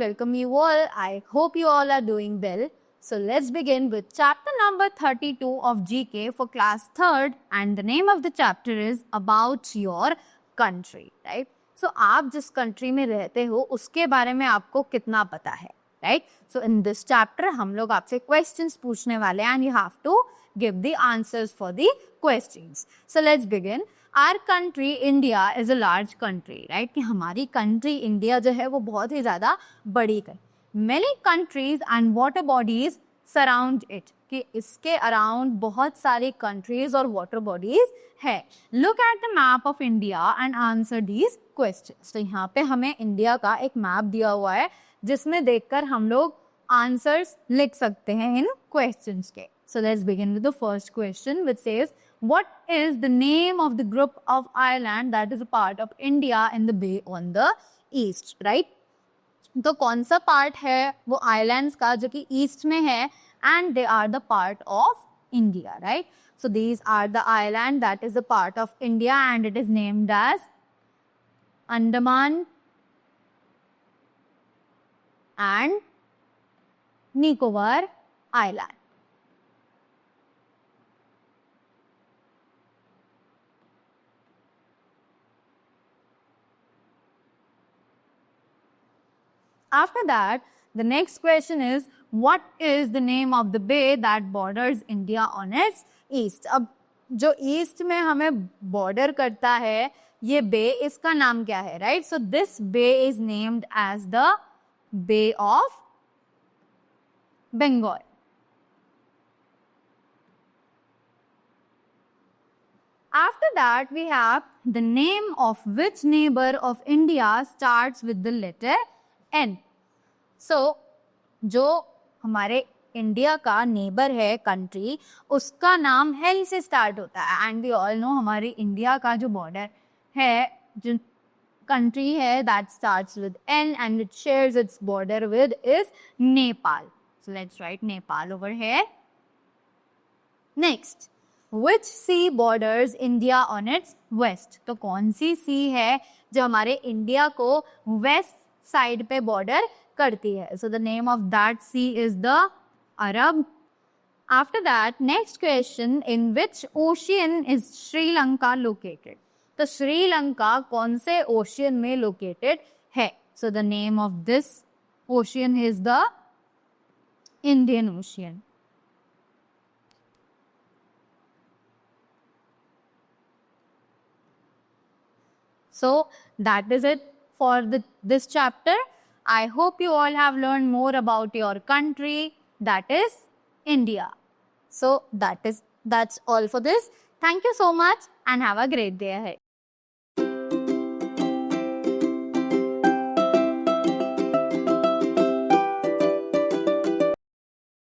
welcome you all. I hope you all are doing well. So let's begin with chapter number 32 of GK for class 3rd, and the name of the chapter is about your country, right? So आप जिस country में रहते हो उसके बारे में आपको कितना पता है, right? So in this chapter हम लोग आपसे questions पूछने वाले हैं and you have to give the answers for the questions. So let's begin. Our country India is a large country, right? कि हमारी country India जो है वो बहुत ही ज़्यादा बड़ी है. Many countries and water bodies surround it. कि इसके around बहुत सारे countries और water bodies है. Look at the map of India and answer these questions. तो यहाँ पे हमें India का एक map दिया हुआ है जिसमें देखकर हम लोग answers लिख सकते हैं इन questions के. So let's begin with the first question, which says, what is the name of the group of island that is a part of India in the bay on the east, right? तो कौन सा part है वो islands का जो कि east में है and they are the part of India, right? So these are the island that is a part of India and it is named as Andaman and Nicobar Island. After that, the next question is, what is the name of the bay that borders India on its east? अब जो east में हमें border करता है, ये bay इसका नाम क्या है, right? So this bay is named as the Bay of Bengal. After that, we have the name of which neighbor of India starts with the letter N. So, जो हमारे इंडिया का नेबर है country उसका नाम N से start होता है and we all know हमारी इंडिया का जो बॉर्डर है जो कंट्री है that starts with N and it shares its border with is Nepal. So let's write Nepal over here. Next, which sea borders India on its west? तो कौन सी सी है जो हमारे इंडिया को वेस्ट साइड पे बॉर्डर करती है? So the name of that sea is the Arab. After that, next question, in which ocean is Sri Lanka located? तो श्रीलंका कौन से ओशियन में लोकेटेड है? So the name of this ocean is the Indian Ocean. So that is it for this chapter. I hope you all have learned more about your country, that is India. So that's all for this. Thank you so much and have a great day ahead.